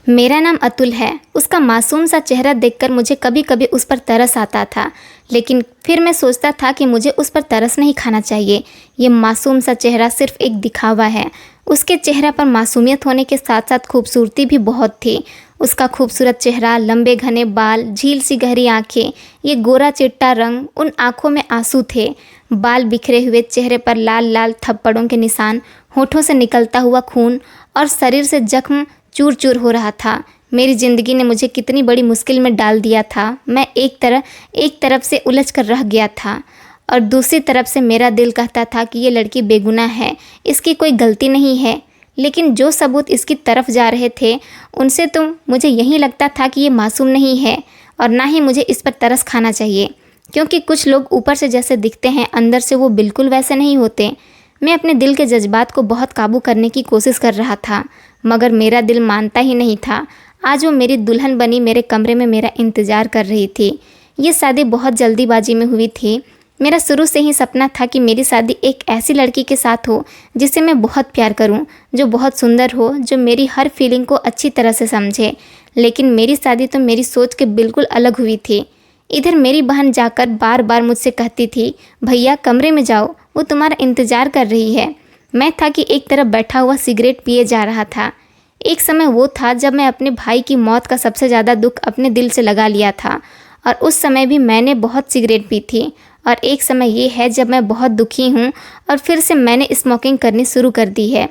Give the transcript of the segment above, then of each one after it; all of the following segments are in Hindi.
मेरा नाम अतुल है। उसका मासूम सा चेहरा देखकर मुझे कभी कभी उस पर तरस आता था, लेकिन फिर मैं सोचता था कि मुझे उस पर तरस नहीं खाना चाहिए। ये मासूम सा चेहरा सिर्फ एक दिखावा है। उसके चेहरे पर मासूमियत होने के साथ साथ खूबसूरती भी बहुत थी। उसका खूबसूरत चेहरा, लंबे घने बाल, झील सी गहरी आंखें, ये गोरा चिट्टा रंग, उन आंखों में आंसू थे। बाल बिखरे हुए, चेहरे पर लाल लाल थप्पड़ों के निशान, होठों से निकलता हुआ खून और शरीर से जख्म चूर चूर हो रहा था। मेरी ज़िंदगी ने मुझे कितनी बड़ी मुश्किल में डाल दिया था। मैं एक तरफ से उलझ कर रह गया था और दूसरी तरफ से मेरा दिल कहता था कि ये लड़की बेगुनाह है, इसकी कोई गलती नहीं है। लेकिन जो सबूत इसकी तरफ जा रहे थे उनसे तो मुझे यही लगता था कि ये मासूम नहीं है और ना ही मुझे इस पर तरस खाना चाहिए, क्योंकि कुछ लोग ऊपर से जैसे दिखते हैं अंदर से वो बिल्कुल वैसे नहीं होते। मैं अपने दिल के जज्बात को बहुत काबू करने की कोशिश कर रहा था, मगर मेरा दिल मानता ही नहीं था। आज वो मेरी दुल्हन बनी मेरे कमरे में मेरा इंतज़ार कर रही थी। ये शादी बहुत जल्दीबाजी में हुई थी। मेरा शुरू से ही सपना था कि मेरी शादी एक ऐसी लड़की के साथ हो जिसे मैं बहुत प्यार करूं, जो बहुत सुंदर हो, जो मेरी हर फीलिंग को अच्छी तरह से समझे। लेकिन मेरी शादी तो मेरी सोच के बिल्कुल अलग हुई थी। इधर मेरी बहन जाकर बार बार मुझसे कहती थी, भैया कमरे में जाओ, वो तुम्हारा इंतज़ार कर रही है। मैं था कि एक तरफ बैठा हुआ सिगरेट पिए जा रहा था। एक समय वो था जब मैं अपने भाई की मौत का सबसे ज़्यादा दुख अपने दिल से लगा लिया था, और उस समय भी मैंने बहुत सिगरेट पी थी। और एक समय ये है जब मैं बहुत दुखी हूँ और फिर से मैंने स्मोकिंग करनी शुरू कर दी है।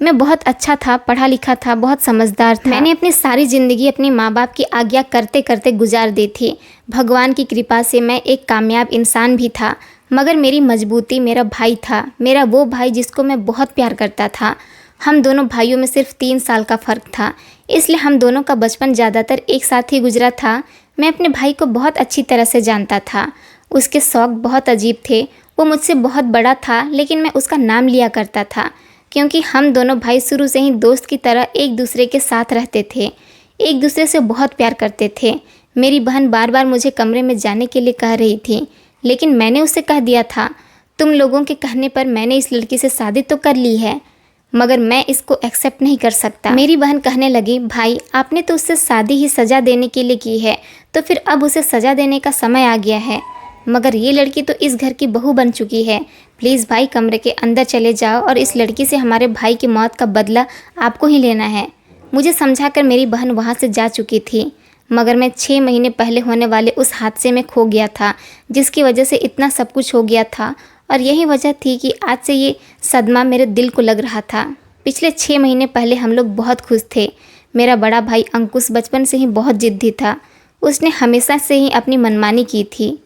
मैं बहुत अच्छा था, पढ़ा लिखा था, बहुत समझदार था। मैंने अपनी सारी ज़िंदगी अपने माँ बाप की आज्ञा करते करते गुजार दी थी। भगवान की कृपा से मैं एक कामयाब इंसान भी था, मगर मेरी मजबूती मेरा भाई था, मेरा वो भाई जिसको मैं बहुत प्यार करता था। हम दोनों भाइयों में सिर्फ 3 साल का फ़र्क था, इसलिए हम दोनों का बचपन ज़्यादातर एक साथ ही गुजरा था। मैं अपने भाई को बहुत अच्छी तरह से जानता था। उसके शौक़ बहुत अजीब थे। वो मुझसे बहुत बड़ा था, लेकिन मैं उसका नाम लिया करता था, क्योंकि हम दोनों भाई शुरू से ही दोस्त की तरह एक दूसरे के साथ रहते थे, एक दूसरे से बहुत प्यार करते थे। मेरी बहन बार बार मुझे कमरे में जाने के लिए कह रही थी, लेकिन मैंने उसे कह दिया था, तुम लोगों के कहने पर मैंने इस लड़की से शादी तो कर ली है, मगर मैं इसको एक्सेप्ट नहीं कर सकता। मेरी बहन कहने लगी, भाई आपने तो उससे शादी ही सज़ा देने के लिए की है, तो फिर अब उसे सज़ा देने का समय आ गया है। मगर ये लड़की तो इस घर की बहू बन चुकी है। प्लीज़ भाई कमरे के अंदर चले जाओ और इस लड़की से हमारे भाई की मौत का बदला आपको ही लेना है। मुझे समझाकर मेरी बहन वहाँ से जा चुकी थी, मगर मैं 6 महीने पहले होने वाले उस हादसे में खो गया था, जिसकी वजह से इतना सब कुछ हो गया था। और यही वजह थी कि आज से ये सदमा मेरे दिल को लग रहा था। पिछले 6 महीने पहले हम लोग बहुत खुश थे। मेरा बड़ा भाई अंकुश बचपन से ही बहुत ज़िद्दी था। उसने हमेशा से ही अपनी मनमानी की थी।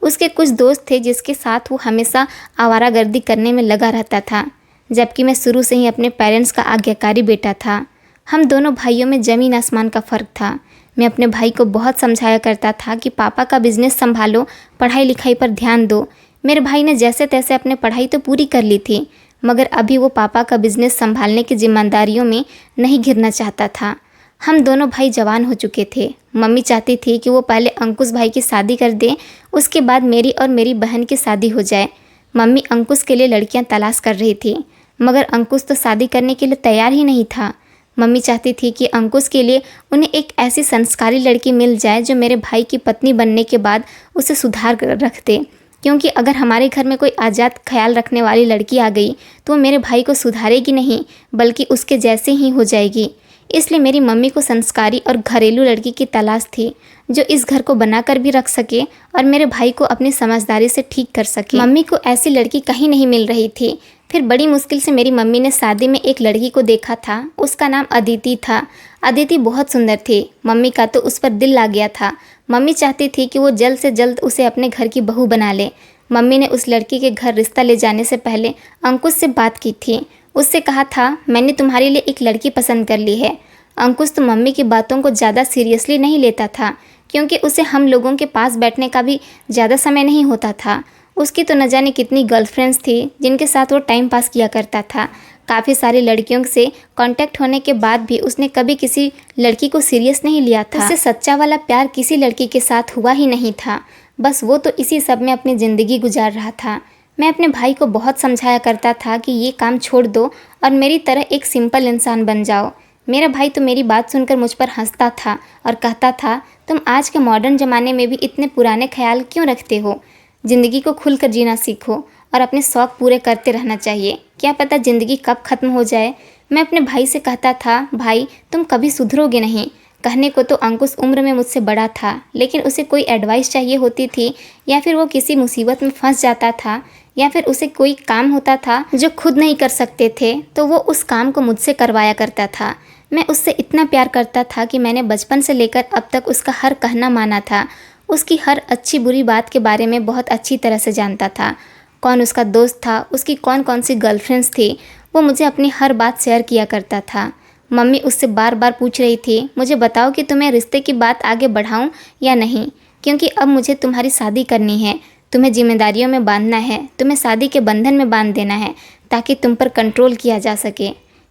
उसके कुछ दोस्त थे जिसके साथ वो हमेशा आवारागर्दी करने में लगा रहता था, जबकि मैं शुरू से ही अपने पेरेंट्स का आज्ञाकारी बेटा था। हम दोनों भाइयों में ज़मीन आसमान का फ़र्क था। मैं अपने भाई को बहुत समझाया करता था कि पापा का बिज़नेस संभालो, पढ़ाई लिखाई पर ध्यान दो। मेरे भाई ने जैसे तैसे अपने पढ़ाई तो पूरी कर ली थी, मगर अभी वो पापा का बिज़नेस संभालने की जिम्मेदारियों में नहीं घिरना चाहता था। हम दोनों भाई जवान हो चुके थे। मम्मी चाहती थी कि वो पहले अंकुश भाई की शादी कर दें, उसके बाद मेरी और मेरी बहन की शादी हो जाए। मम्मी अंकुश के लिए लड़कियां तलाश कर रही थी, मगर अंकुश तो शादी करने के लिए तैयार ही नहीं था। मम्मी चाहती थी कि अंकुश के लिए उन्हें एक ऐसी संस्कारी लड़की मिल जाए जो मेरे भाई की पत्नी बनने के बाद उसे सुधार कर रख दे, क्योंकि अगर हमारे घर में कोई आज़ाद ख्याल रखने वाली लड़की आ गई तो वो मेरे भाई को सुधारेगी नहीं, बल्कि उसके जैसे ही हो जाएगी। इसलिए मेरी मम्मी को संस्कारी और घरेलू लड़की की तलाश थी, जो इस घर को बनाकर भी रख सके और मेरे भाई को अपनी समझदारी से ठीक कर सके। मम्मी को ऐसी लड़की कहीं नहीं मिल रही थी। फिर बड़ी मुश्किल से मेरी मम्मी ने शादी में एक लड़की को देखा था। उसका नाम अदिति था। अदिति बहुत सुंदर थी। मम्मी का तो उस पर दिल ला गया था। मम्मी चाहती थी कि वो जल्द से जल्द उसे अपने घर की बहू बना ले। मम्मी ने उस लड़की के घर रिश्ता ले जाने से पहले अंकुश से बात की थी। उससे कहा था, मैंने तुम्हारे लिए एक लड़की पसंद कर ली है। अंकुश तो मम्मी की बातों को ज़्यादा सीरियसली नहीं लेता था, क्योंकि उसे हम लोगों के पास बैठने का भी ज़्यादा समय नहीं होता था। उसकी तो न जाने कितनी गर्लफ्रेंड्स थी जिनके साथ वो टाइम पास किया करता था। काफ़ी सारी लड़कियों से कांटेक्ट होने के बाद भी उसने कभी किसी लड़की को सीरियस नहीं लिया था। उससे सच्चा वाला प्यार किसी लड़की के साथ हुआ ही नहीं था। बस वो तो इसी सब में अपनी ज़िंदगी गुजार रहा था। मैं अपने भाई को बहुत समझाया करता था कि ये काम छोड़ दो और मेरी तरह एक सिंपल इंसान बन जाओ। मेरा भाई तो मेरी बात सुनकर मुझ पर हंसता था और कहता था, तुम आज के मॉडर्न ज़माने में भी इतने पुराने ख्याल क्यों रखते हो? ज़िंदगी को खुलकर जीना सीखो और अपने शौक़ पूरे करते रहना चाहिए। क्या पता ज़िंदगी कब ख़त्म हो जाए। मैं अपने भाई से कहता था, भाई तुम कभी सुधरोगे नहीं। कहने को तो अंकुश उम्र में मुझसे बड़ा था, लेकिन उसे कोई एडवाइस चाहिए होती थी या फिर वो किसी मुसीबत में फंस जाता था या फिर उसे कोई काम होता था जो खुद नहीं कर सकते थे, तो वो उस काम को मुझसे करवाया करता था। मैं उससे इतना प्यार करता था कि मैंने बचपन से लेकर अब तक उसका हर कहना माना था। उसकी हर अच्छी बुरी बात के बारे में बहुत अच्छी तरह से जानता था। कौन उसका दोस्त था, उसकी कौन कौन सी गर्लफ्रेंड्स थी, वो मुझे अपनी हर बात शेयर किया करता था। मम्मी उससे बार बार पूछ रही थी, मुझे बताओ कि तुम्हें रिश्ते की बात आगे बढ़ाऊं या नहीं, क्योंकि अब मुझे तुम्हारी शादी करनी है। तुम्हें जिम्मेदारियों में बांधना है, तुम्हें शादी के बंधन में बांध देना है ताकि तुम पर कंट्रोल किया जा सके।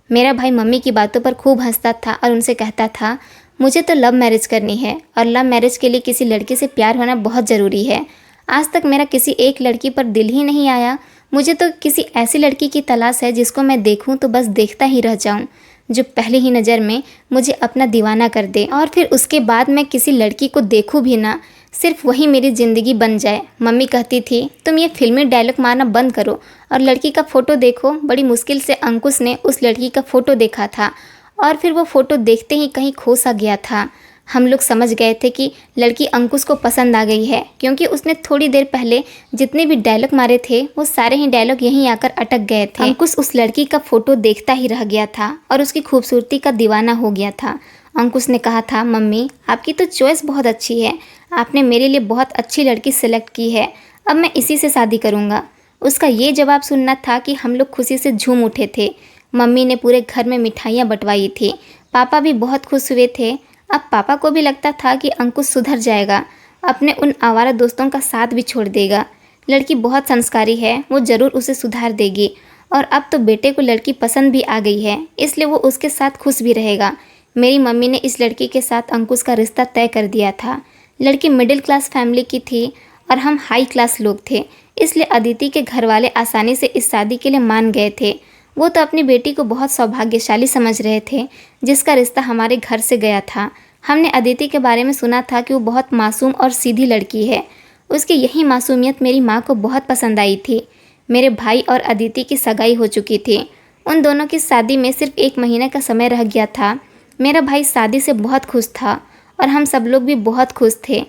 मेरा भाई मम्मी की बातों पर खूब हंसता था और उनसे कहता था, मुझे तो लव मैरिज करनी है और लव मैरिज के लिए किसी लड़की से प्यार होना बहुत ज़रूरी है। आज तक मेरा किसी एक लड़की पर दिल ही नहीं आया। मुझे तो किसी ऐसी लड़की की तलाश है जिसको मैं देखूं तो बस देखता ही रह जाऊं, जो पहली ही नज़र में मुझे अपना दीवाना कर दे और फिर उसके बाद मैं किसी लड़की को देखूं भी ना, सिर्फ वही मेरी ज़िंदगी बन जाए। मम्मी कहती थी, तुम ये फिल्मी डायलॉग मारना बंद करो और लड़की का फ़ोटो देखो। बड़ी मुश्किल से अंकुश ने उस लड़की का फ़ोटो देखा था और फिर वो फ़ोटो देखते ही कहीं खो सा गया था। हम लोग समझ गए थे कि लड़की अंकुश को पसंद आ गई है, क्योंकि उसने थोड़ी देर पहले जितने भी डायलॉग मारे थे वो सारे ही डायलॉग यहीं आकर अटक गए थे। अंकुश उस लड़की का फ़ोटो देखता ही रह गया था और उसकी खूबसूरती का दीवाना हो गया था। अंकुश ने कहा था, मम्मी आपकी तो चॉइस बहुत अच्छी है, आपने मेरे लिए बहुत अच्छी लड़की सेलेक्ट की है, अब मैं इसी से शादी करूँगा। उसका ये जवाब सुनना था कि हम लोग खुशी से झूम उठे थे। मम्मी ने पूरे घर में मिठाइयाँ बंटवाई थी। पापा भी बहुत खुश हुए थे। अब पापा को भी लगता था कि अंकुश सुधर जाएगा, अपने उन आवारा दोस्तों का साथ भी छोड़ देगा। लड़की बहुत संस्कारी है, वो ज़रूर उसे सुधार देगी और अब तो बेटे को लड़की पसंद भी आ गई है, इसलिए वो उसके साथ खुश भी रहेगा। मेरी मम्मी ने इस लड़की के साथ अंकुश का रिश्ता तय कर दिया था। लड़की मिडिल क्लास फैमिली की थी और हम हाई क्लास लोग थे, इसलिए अदिति के घर वाले आसानी से इस शादी के लिए मान गए थे। वो तो अपनी बेटी को बहुत सौभाग्यशाली समझ रहे थे जिसका रिश्ता हमारे घर से गया था। हमने अदिति के बारे में सुना था कि वो बहुत मासूम और सीधी लड़की है। उसकी यही मासूमियत मेरी माँ को बहुत पसंद आई थी। मेरे भाई और अदिति की सगाई हो चुकी थी। उन दोनों की शादी में सिर्फ 1 महीने का समय रह गया था। मेरा भाई शादी से बहुत खुश था और हम सब लोग भी बहुत खुश थे।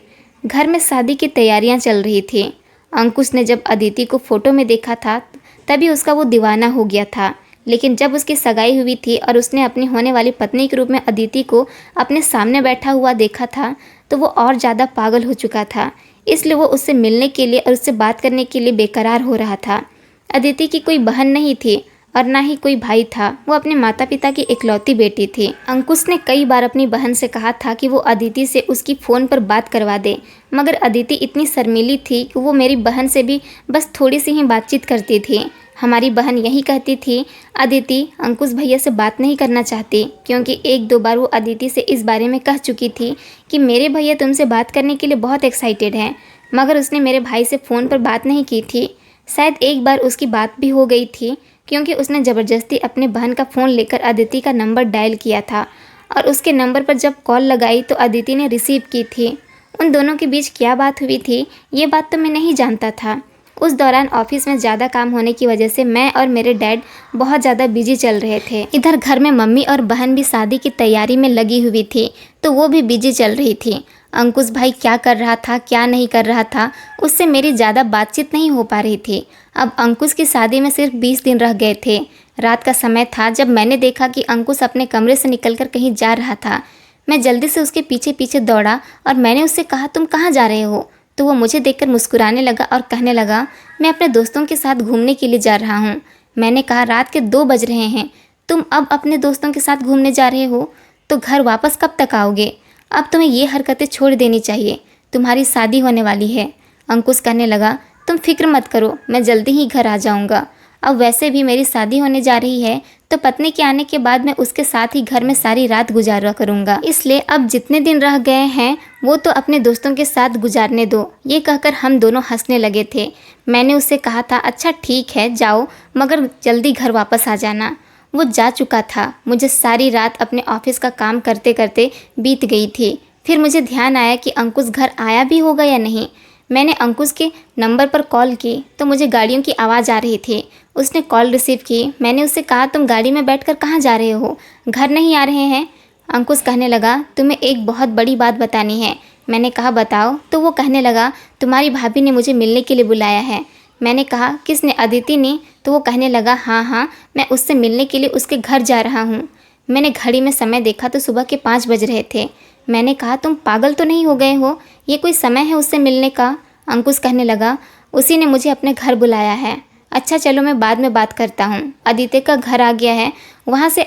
घर में शादी की तैयारियां चल रही थी। अंकुश ने जब अदिति को फ़ोटो में देखा था तभी उसका वो दीवाना हो गया था, लेकिन जब उसकी सगाई हुई थी और उसने अपनी होने वाली पत्नी के रूप में अदिति को अपने सामने बैठा हुआ देखा था तो वो और ज़्यादा पागल हो चुका था। इसलिए वो उससे मिलने के लिए और उससे बात करने के लिए बेकरार हो रहा था। अदिति की कोई बहन नहीं थी और ना ही कोई भाई था, वो अपने माता पिता की इकलौती बेटी थी। अंकुश ने कई बार अपनी बहन से कहा था कि वो अदिति से उसकी फ़ोन पर बात करवा दे, मगर अदिति इतनी शर्मीली थी कि वो मेरी बहन से भी बस थोड़ी सी ही बातचीत करती थी। हमारी बहन यही कहती थी, अदिति अंकुश भैया से बात नहीं करना चाहती, क्योंकि 1-2 बार वो अदिति से इस बारे में कह चुकी थी कि मेरे भैया तुमसे बात करने के लिए बहुत एक्साइटेड हैं, मगर उसने मेरे भाई से फ़ोन पर बात नहीं की थी। शायद एक बार उसकी बात भी हो गई थी, क्योंकि उसने ज़बरदस्ती अपने बहन का फ़ोन लेकर अदिति का नंबर डायल किया था और उसके नंबर पर जब कॉल लगाई तो अदिति ने रिसीव की थी। उन दोनों के बीच क्या बात हुई थी ये बात तो मैं नहीं जानता था। उस दौरान ऑफिस में ज़्यादा काम होने की वजह से मैं और मेरे डैड बहुत ज़्यादा बिजी चल रहे थे। इधर घर में मम्मी और बहन भी शादी की तैयारी में लगी हुई थी, तो वो भी बिजी चल रही थी। अंकुश भाई क्या कर रहा था क्या नहीं कर रहा था उससे मेरी ज़्यादा बातचीत नहीं हो पा रही थी। अब अंकुश की शादी में सिर्फ 20 दिन रह गए थे। रात का समय था जब मैंने देखा कि अंकुश अपने कमरे से निकलकर कहीं जा रहा था। मैं जल्दी से उसके पीछे पीछे दौड़ा और मैंने उससे कहा, तुम कहाँ जा रहे हो? तो वो मुझे देखकर मुस्कुराने लगा और कहने लगा, मैं अपने दोस्तों के साथ घूमने के लिए जा रहा हूँ। मैंने कहा, रात के 2 बज रहे हैं, तुम अब अपने दोस्तों के साथ घूमने जा रहे हो तो घर वापस कब तक आओगे? अब तुम्हें ये हरकतें छोड़ देनी चाहिए, तुम्हारी शादी होने वाली है। अंकुश कहने लगा, तुम फिक्र मत करो, मैं जल्दी ही घर आ जाऊँगा। अब वैसे भी मेरी शादी होने जा रही है तो पत्नी के आने के बाद मैं उसके साथ ही घर में सारी रात गुजारा करूँगा, इसलिए अब जितने दिन रह गए हैं वो तो अपने दोस्तों के साथ गुजारने दो। ये कहकर हम दोनों हंसने लगे थे। मैंने उससे कहा था, अच्छा ठीक है जाओ, मगर जल्दी घर वापस आ जाना। वो जा चुका था। मुझे सारी रात अपने ऑफिस का काम करते करते बीत गई थी। फिर मुझे ध्यान आया कि अंकुश घर आया भी होगा या नहीं। मैंने अंकुश के नंबर पर कॉल की तो मुझे गाड़ियों की आवाज़ आ रही थी। उसने कॉल रिसीव की। मैंने उससे कहा, तुम गाड़ी में बैठकर कहाँ जा रहे हो, घर नहीं आ रहे हैं? अंकुश कहने लगा, तुम्हें एक बहुत बड़ी बात बतानी है। मैंने कहा, बताओ। तो वो कहने लगा, तुम्हारी भाभी ने मुझे मिलने के लिए बुलाया है। मैंने कहा, किसने, अदिति ने? तो वो कहने लगा, हाँ, मैं उससे मिलने के लिए उसके घर जा रहा हूँ। मैंने घड़ी में समय देखा तो सुबह के 5 बज रहे थे। मैंने कहा, तुम पागल तो नहीं हो गए हो, ये कोई समय है उससे मिलने का? अंकुश कहने लगा, उसी ने मुझे अपने घर बुलाया है। अच्छा चलो, मैं बाद में बात करता हूँ। अदिति का घर आ गया है, वहाँ से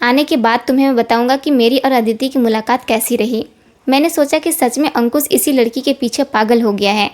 आने के बाद तुम्हें मैं बताऊँगा कि मेरी और अदिति की मुलाकात कैसी रही। मैंने सोचा कि सच में अंकुश इसी लड़की के पीछे पागल हो गया है।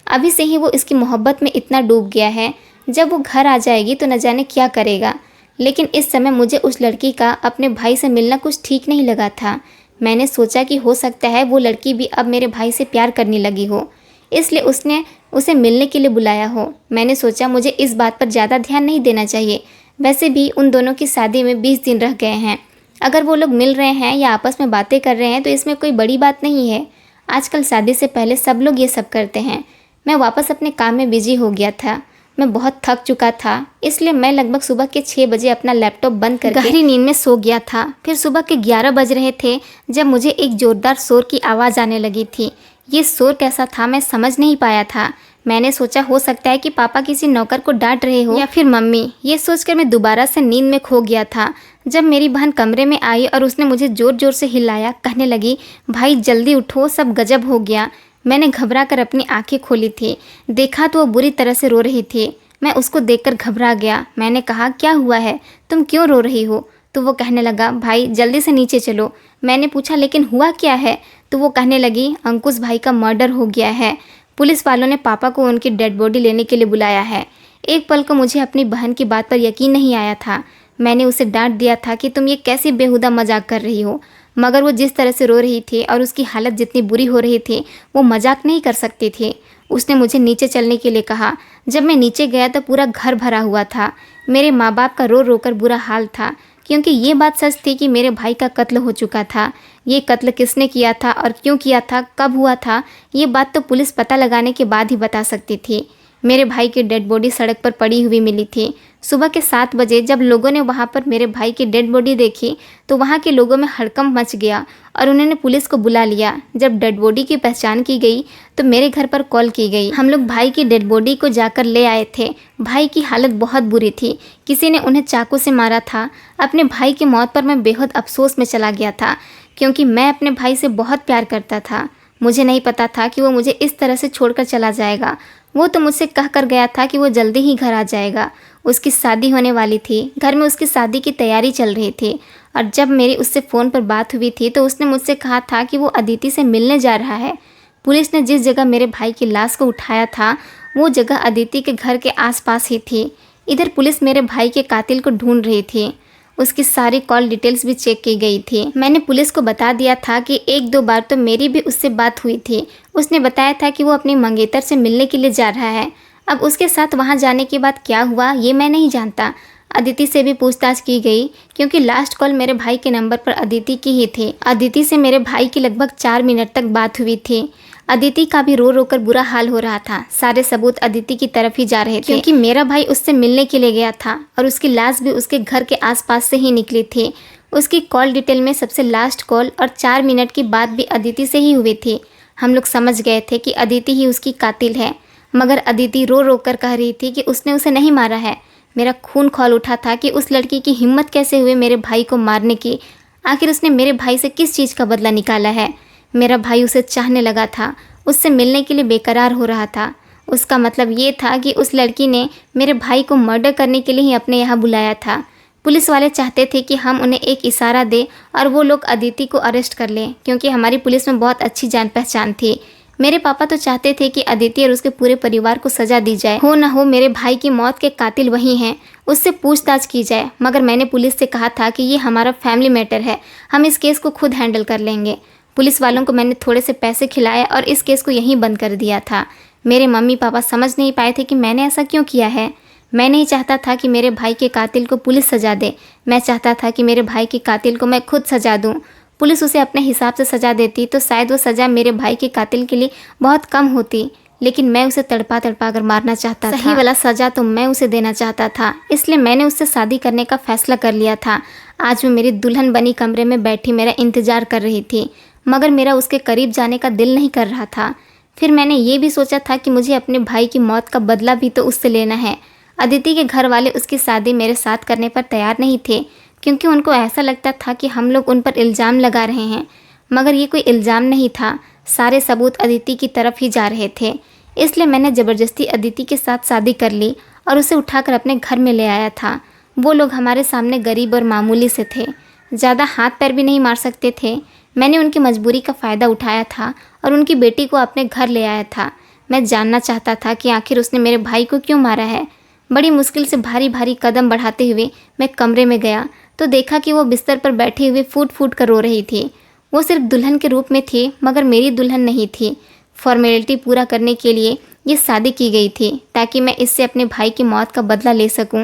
अभी से ही वो इसकी मोहब्बत में इतना डूब गया है, जब वो घर आ जाएगी तो न जाने क्या करेगा। लेकिन इस समय मुझे उस लड़की का अपने भाई से मिलना कुछ ठीक नहीं लगा था। मैंने सोचा कि हो सकता है वो लड़की भी अब मेरे भाई से प्यार करने लगी हो, इसलिए उसने उसे मिलने के लिए बुलाया हो। मैंने सोचा मुझे इस बात पर ज़्यादा ध्यान नहीं देना चाहिए। वैसे भी उन दोनों की शादी में 20 दिन रह गए हैं। अगर वो लोग मिल रहे हैं या आपस में बातें कर रहे हैं तो इसमें कोई बड़ी बात नहीं है। आजकल शादी से पहले सब लोग ये सब करते हैं। मैं वापस अपने काम में बिजी हो गया था। मैं बहुत थक चुका था, इसलिए मैं लगभग सुबह के 6 बजे अपना लैपटॉप बंद करके गहरी नींद में सो गया था। फिर सुबह के 11 बज रहे थे जब मुझे एक ज़ोरदार शोर की आवाज़ आने लगी थी। ये शोर कैसा था मैं समझ नहीं पाया था। मैंने सोचा हो सकता है कि पापा किसी नौकर को डांट रहे हो या फिर मम्मी। ये सोचकर मैं दोबारा से नींद में खो गया था। जब मेरी बहन कमरे में आई और उसने मुझे ज़ोर ज़ोर से हिलाया, कहने लगी, भाई जल्दी उठो, सब गजब हो गया। मैंने घबरा कर अपनी आंखें खोली थी। देखा तो वो बुरी तरह से रो रही थी। मैं उसको देखकर घबरा गया। मैंने कहा, क्या हुआ है, तुम क्यों रो रही हो? तो वो कहने लगा, भाई जल्दी से नीचे चलो। मैंने पूछा, लेकिन हुआ क्या है? तो वो कहने लगी, अंकुश भाई का मर्डर हो गया है। पुलिस वालों ने पापा को उनकी डेड बॉडी लेने के लिए बुलाया है। एक पल को मुझे अपनी बहन की बात पर यकीन नहीं आया था। मैंने उसे डांट दिया था कि तुम ये कैसी बेहुदा मजाक कर रही हो, मगर वो जिस तरह से रो रही थी और उसकी हालत जितनी बुरी हो रही थी, वो मजाक नहीं कर सकती थी। उसने मुझे नीचे चलने के लिए कहा। जब मैं नीचे गया तो पूरा घर भरा हुआ था। मेरे माँ बाप का रो रो कर बुरा हाल था, क्योंकि ये बात सच थी कि मेरे भाई का कत्ल हो चुका था। ये कत्ल किसने किया था और क्यों किया था, कब हुआ था, ये बात तो पुलिस पता लगाने के बाद ही बता सकती थी। मेरे भाई की डेड बॉडी सड़क पर पड़ी हुई मिली थी। सुबह के 7 बजे जब लोगों ने वहाँ पर मेरे भाई की डेड बॉडी देखी तो वहाँ के लोगों में हड़कंप मच गया और उन्होंने पुलिस को बुला लिया। जब डेड बॉडी की पहचान की गई तो मेरे घर पर कॉल की गई। हम लोग भाई की डेड बॉडी को जाकर ले आए थे। भाई की हालत बहुत बुरी थी, किसी ने उन्हें चाकू से मारा था। अपने भाई की मौत पर मैं बेहद अफसोस में चला गया था, क्योंकि मैं अपने भाई से बहुत प्यार करता था। मुझे नहीं पता था कि वो मुझे इस तरह से छोड़कर चला जाएगा। वो तो मुझसे कह कर गया था कि वो जल्दी ही घर आ जाएगा। उसकी शादी होने वाली थी, घर में उसकी शादी की तैयारी चल रही थी। और जब मेरी उससे फ़ोन पर बात हुई थी तो उसने मुझसे कहा था कि वो अदिति से मिलने जा रहा है। पुलिस ने जिस जगह मेरे भाई की लाश को उठाया था वो जगह अदिति के घर के आसपास ही थी। इधर पुलिस मेरे भाई के कातिल को ढूंढ रही थी। उसकी सारी कॉल डिटेल्स भी चेक की गई थी। मैंने पुलिस को बता दिया था कि 1-2 बार तो मेरी भी उससे बात हुई थी। उसने बताया था कि वो अपनी मंगेतर से मिलने के लिए जा रहा है। अब उसके साथ वहाँ जाने के बाद क्या हुआ ये मैं नहीं जानता। अदिति से भी पूछताछ की गई, क्योंकि लास्ट कॉल मेरे भाई के नंबर पर अदिति की ही थी। अदिति से मेरे भाई की लगभग 4 मिनट तक बात हुई थी। अदिति का भी रो रो कर बुरा हाल हो रहा था। सारे सबूत अदिति की तरफ ही जा रहे थे, क्योंकि मेरा भाई उससे मिलने के लिए गया था और उसकी लाश भी उसके घर के आसपास से ही निकली थी। उसकी कॉल डिटेल में सबसे लास्ट कॉल और 4 मिनट की बात भी अदिति से ही हुई थी। हम लोग समझ गए थे कि अदिति ही उसकी कातिल है, मगर अदिति रो रो कर कह रही थी कि उसने उसे नहीं मारा है। मेरा खून खौल उठा था कि उस लड़की की हिम्मत कैसे हुई मेरे भाई को मारने की। आखिर उसने मेरे भाई से किस चीज़ का बदला निकाला है। मेरा भाई उसे चाहने लगा था, उससे मिलने के लिए बेकरार हो रहा था। उसका मतलब ये था कि उस लड़की ने मेरे भाई को मर्डर करने के लिए ही अपने यहाँ बुलाया था। पुलिस वाले चाहते थे कि हम उन्हें एक इशारा दें और वो लोग अदिति को अरेस्ट कर लें, क्योंकि हमारी पुलिस में बहुत अच्छी जान पहचान थी। मेरे पापा तो चाहते थे कि अदिति और उसके पूरे परिवार को सज़ा दी जाए। हो ना हो मेरे भाई की मौत के कातिल वही हैं, उससे पूछताछ की जाए। मगर मैंने पुलिस से कहा था कि ये हमारा फैमिली मैटर है, हम इस केस को खुद हैंडल कर लेंगे। पुलिस वालों को मैंने थोड़े से पैसे खिलाए और इस केस को यहीं बंद कर दिया था। मेरे मम्मी पापा समझ नहीं पाए थे कि मैंने ऐसा क्यों किया है। मैं नहीं चाहता था कि मेरे भाई के कातिल को पुलिस सजा दे। मैं चाहता था कि मेरे भाई के कातिल को मैं खुद सजा दूं। पुलिस उसे अपने हिसाब से सजा देती तो शायद वो सज़ा मेरे भाई के कातिल के लिए बहुत कम होती, लेकिन मैं उसे तड़पा तड़पा कर मारना चाहता था। सही वाला सज़ा तो मैं उसे देना चाहता था, इसलिए मैंने उससे शादी करने का फैसला कर लिया था। आज वो मेरी दुल्हन बनी कमरे में बैठी मेरा इंतज़ार कर रही थी, मगर मेरा उसके करीब जाने का दिल नहीं कर रहा था। फिर मैंने ये भी सोचा था कि मुझे अपने भाई की मौत का बदला भी तो उससे लेना है। अदिति के घर वाले उसकी शादी मेरे साथ करने पर तैयार नहीं थे, क्योंकि उनको ऐसा लगता था कि हम लोग उन पर इल्ज़ाम लगा रहे हैं, मगर ये कोई इल्ज़ाम नहीं था। सारे सबूत अदिति की तरफ ही जा रहे थे। इसलिए मैंने ज़बरदस्ती अदिति के साथ शादी कर ली और उसे उठाकर अपने घर में ले आया था। वो लोग हमारे सामने गरीब और मामूली से थे, ज़्यादा हाथ पैर भी नहीं मार सकते थे। मैंने उनकी मजबूरी का फ़ायदा उठाया था और उनकी बेटी को अपने घर ले आया था। मैं जानना चाहता था कि आखिर उसने मेरे भाई को क्यों मारा है। बड़ी मुश्किल से भारी भारी कदम बढ़ाते हुए मैं कमरे में गया तो देखा कि वो बिस्तर पर बैठी हुई फूट फूट कर रो रही थी। वो सिर्फ दुल्हन के रूप में थी, मगर मेरी दुल्हन नहीं थी। फॉर्मेलिटी पूरा करने के लिए ये शादी की गई थी ताकि मैं इससे अपने भाई की मौत का बदला ले सकूं।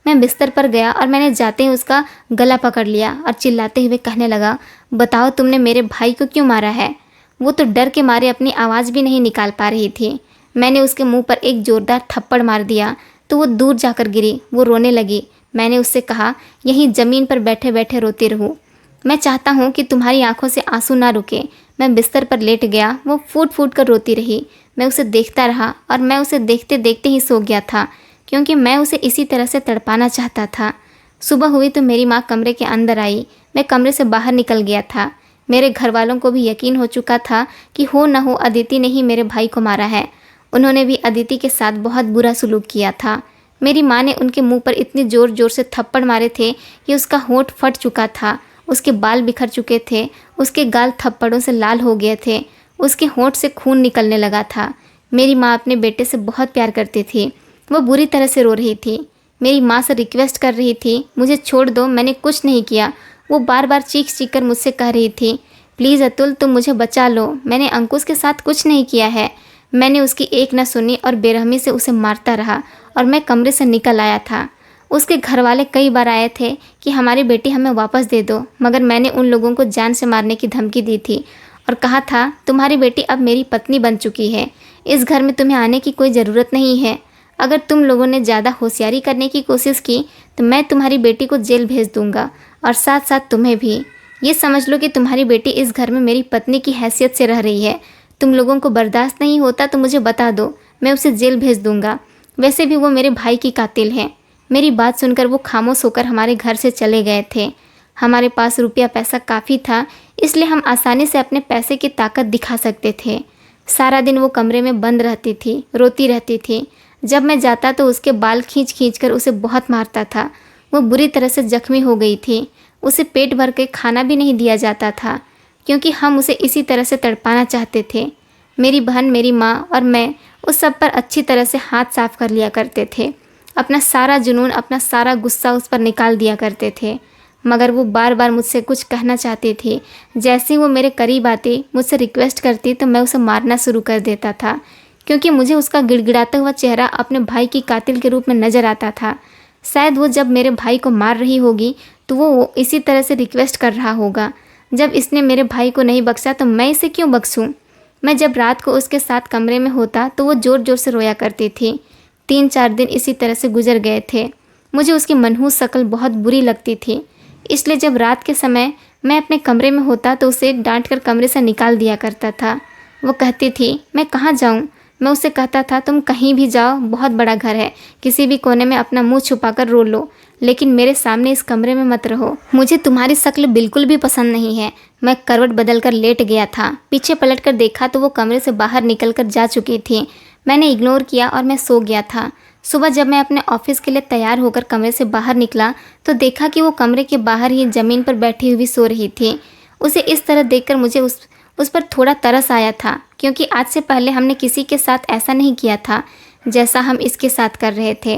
मैं बिस्तर पर गया और मैंने जाते ही उसका गला पकड़ लिया और चिल्लाते हुए कहने लगा, बताओ तुमने मेरे भाई को क्यों मारा है। वो तो डर के मारे अपनी आवाज़ भी नहीं निकाल पा रही थी। मैंने उसके मुंह पर एक ज़ोरदार थप्पड़ मार दिया तो वो दूर जाकर गिरी। वो रोने लगी। मैंने उससे कहा, यहीं ज़मीन पर बैठे बैठे रोती रहूँ। मैं चाहता हूँ कि तुम्हारी आंखों से आंसू ना रुके। मैं बिस्तर पर लेट गया। वो फूट फूट कर रोती रही। मैं उसे देखता रहा और मैं उसे देखते देखते ही सो गया था, क्योंकि मैं उसे इसी तरह से तड़पाना चाहता था। सुबह हुई तो मेरी माँ कमरे के अंदर आई। मैं कमरे से बाहर निकल गया था। मेरे घर वालों को भी यकीन हो चुका था कि हो न हो अदिति ने ही मेरे भाई को मारा है। उन्होंने भी अदिति के साथ बहुत बुरा सलूक किया था। मेरी माँ ने उनके मुंह पर इतनी ज़ोर ज़ोर से थप्पड़ मारे थे कि उसका होंठ फट चुका था, उसके बाल बिखर चुके थे, उसके गाल थप्पड़ों से लाल हो गए थे, उसके होंठ से खून निकलने लगा था। मेरी माँ अपने बेटे से बहुत प्यार करती थी। वो बुरी तरह से रो रही थी। मेरी माँ से रिक्वेस्ट कर रही थी, मुझे छोड़ दो, मैंने कुछ नहीं किया। वो बार बार चीख चीख कर मुझसे कह रही थी, प्लीज़ अतुल तुम मुझे बचा लो, मैंने अंकुश के साथ कुछ नहीं किया है। मैंने उसकी एक न सुनी और बेरहमी से उसे मारता रहा और मैं कमरे से निकल आया था। उसके घर वाले कई बार आए थे कि हमारी बेटी हमें वापस दे दो, मगर मैंने उन लोगों को जान से मारने की धमकी दी थी और कहा था, तुम्हारी बेटी अब मेरी पत्नी बन चुकी है, इस घर में तुम्हें आने की कोई ज़रूरत नहीं है। अगर तुम लोगों ने ज़्यादा होशियारी करने की कोशिश की तो मैं तुम्हारी बेटी को जेल भेज दूंगा और साथ साथ तुम्हें भी। ये समझ लो कि तुम्हारी बेटी इस घर में मेरी पत्नी की हैसियत से रह रही है। तुम लोगों को बर्दाश्त नहीं होता तो मुझे बता दो, मैं उसे जेल भेज दूंगा। वैसे भी वो मेरे भाई की कातिल है। मेरी बात सुनकर वो खामोश होकर हमारे घर से चले गए थे। हमारे पास रुपया पैसा काफ़ी था, इसलिए हम आसानी से अपने पैसे की ताकत दिखा सकते थे। सारा दिन वो कमरे में बंद रहती थी, रोती रहती थी। जब मैं जाता तो उसके बाल खींच खींच कर उसे बहुत मारता था। वो बुरी तरह से जख्मी हो गई थी। उसे पेट भर के खाना भी नहीं दिया जाता था, क्योंकि हम उसे इसी तरह से तड़पाना चाहते थे। मेरी बहन, मेरी माँ और मैं उस सब पर अच्छी तरह से हाथ साफ कर लिया करते थे। अपना सारा जुनून, अपना सारा गुस्सा उस पर निकाल दिया करते थे। मगर वो बार बार मुझसे कुछ कहना चाहती थी। जैसे ही वो मेरे करीब आती, मुझसे रिक्वेस्ट करती, तो मैं उसे मारना शुरू कर देता था, क्योंकि मुझे उसका गिड़गिड़ाता हुआ चेहरा अपने भाई की कातिल के रूप में नज़र आता था। शायद वो जब मेरे भाई को मार रही होगी तो वो इसी तरह से रिक्वेस्ट कर रहा होगा, जब इसने मेरे भाई को नहीं बख्शा तो मैं इसे क्यों बख्शूं। मैं जब रात को उसके साथ कमरे में होता तो वो ज़ोर ज़ोर से रोया करती थी। 3-4 दिन इसी तरह से गुजर गए थे। मुझे उसकी मनहूस शक्ल बहुत बुरी लगती थी, इसलिए जब रात के समय मैं अपने कमरे में होता तो उसे डांट कर कमरे से निकाल दिया करता था। वो कहती थी, मैं कहाँ जाऊँ। मैं उससे कहता था, तुम कहीं भी जाओ, बहुत बड़ा घर है, किसी भी कोने में अपना मुंह छुपाकर रो लो, लेकिन मेरे सामने इस कमरे में मत रहो। मुझे तुम्हारी शक्ल बिल्कुल भी पसंद नहीं है। मैं करवट बदलकर लेट गया था। पीछे पलटकर देखा तो वो कमरे से बाहर निकलकर जा चुकी थी। मैंने इग्नोर किया और मैं सो गया था। सुबह जब मैं अपने ऑफिस के लिए तैयार होकर कमरे से बाहर निकला तो देखा कि वो कमरे के बाहर ही ज़मीन पर बैठी हुई सो रही थी। उसे इस तरह देखकर मुझे उस पर थोड़ा तरस आया था, क्योंकि आज से पहले हमने किसी के साथ ऐसा नहीं किया था जैसा हम इसके साथ कर रहे थे।